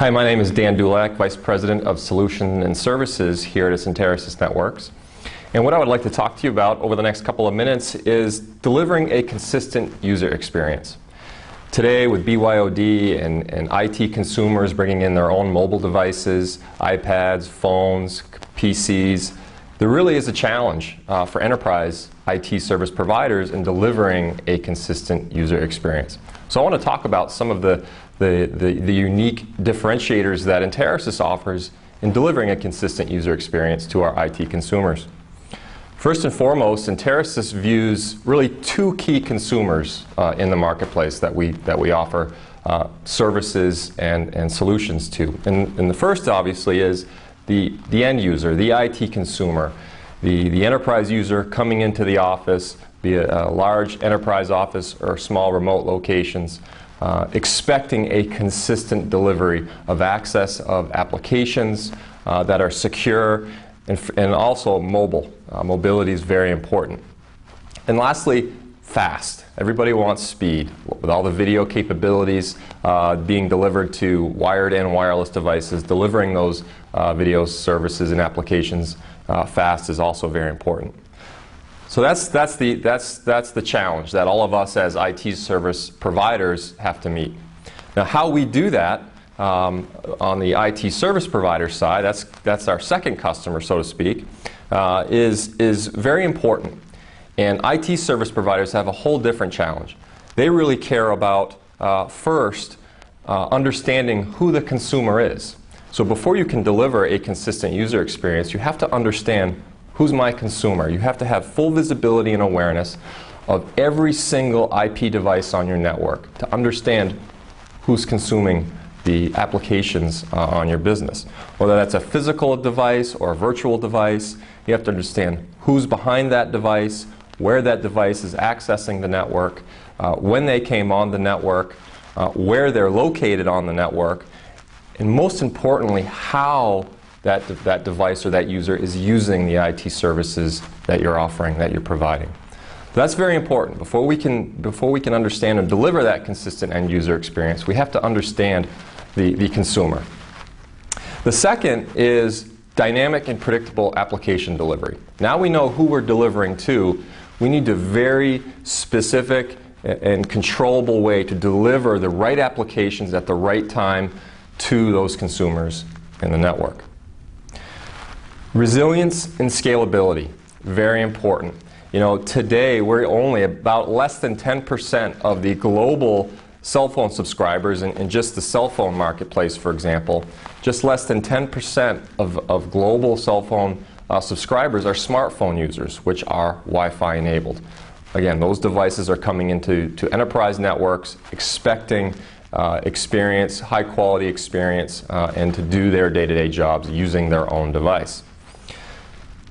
Hi, my name is Dan Dulac, Vice President of Solution and Services here at Enterasys Networks. And what I would like to talk to you about over the next couple of minutes is delivering a consistent user experience. Today, with BYOD and IT consumers bringing in their own mobile devices, iPads, phones, PCs, there really is a challenge for enterprise IT service providers in delivering a consistent user experience. So I want to talk about some of the unique differentiators that Enterasys offers in delivering a consistent user experience to our IT consumers. First and foremost, Enterasys views really two key consumers in the marketplace that we offer services and solutions to. And the first, obviously, is the end user, the IT consumer, the enterprise user coming into the office, be it a large enterprise office or small remote locations, expecting a consistent delivery of access of applications that are secure and also mobile. Mobility is very important. And lastly, fast. Everybody wants speed. With all the video capabilities being delivered to wired and wireless devices, delivering those video services and applications fast is also very important. So that's the challenge that all of us as IT service providers have to meet. Now, how we do that on the IT service provider side, that's our second customer, so to speak, is very important. And IT service providers have a whole different challenge. They really care about first understanding who the consumer is. So before you can deliver a consistent user experience, you have to understand who's my consumer. You have to have full visibility and awareness of every single IP device on your network to understand who's consuming the applications on your business. Whether that's a physical device or a virtual device, you have to understand who's behind that device, where that device is accessing the network, when they came on the network, where they're located on the network, and most importantly, how that device or that user is using the IT services that you're offering, that you're providing. That's very important. Before we can understand and deliver that consistent end user experience, we have to understand the consumer. The second is dynamic and predictable application delivery. Now we know who we're delivering to. We need a very specific and controllable way to deliver the right applications at the right time to those consumers in the network. Resilience and scalability, very important. You know, today we're only about less than 10% of the global cell phone subscribers in just the cell phone marketplace, for example. Just less than 10% of global cell phone subscribers are smartphone users, which are Wi-Fi enabled. Again, those devices are coming into enterprise networks expecting experience, high quality experience, and to do their day-to-day jobs using their own device.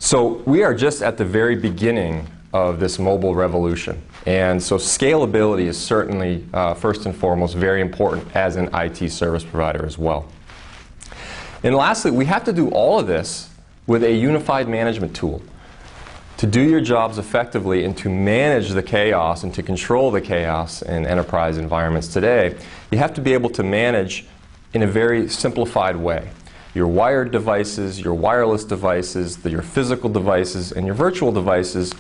So we are just at the very beginning of this mobile revolution. And so scalability is certainly, first and foremost, very important as an IT service provider as well. And lastly, we have to do all of this with a unified management tool. To do your jobs effectively and to manage the chaos and to control the chaos in enterprise environments today, you have to be able to manage in a very simplified way. Your wired devices, your wireless devices, your physical devices, and your virtual devices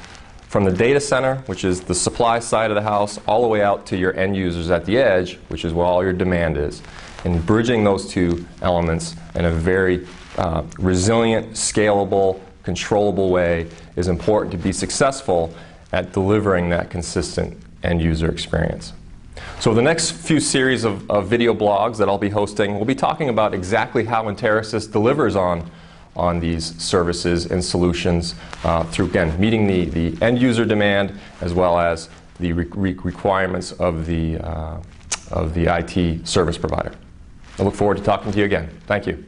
from the data center, which is the supply side of the house, all the way out to your end users at the edge, which is where all your demand is. And bridging those two elements in a very resilient, scalable, controllable way is important to be successful at delivering that consistent end user experience. So the next few series of video blogs that I'll be hosting, we'll be talking about exactly how Enterasys delivers on these services and solutions through, again, meeting the end user demand as well as the requirements of the IT service provider. I look forward to talking to you again. Thank you.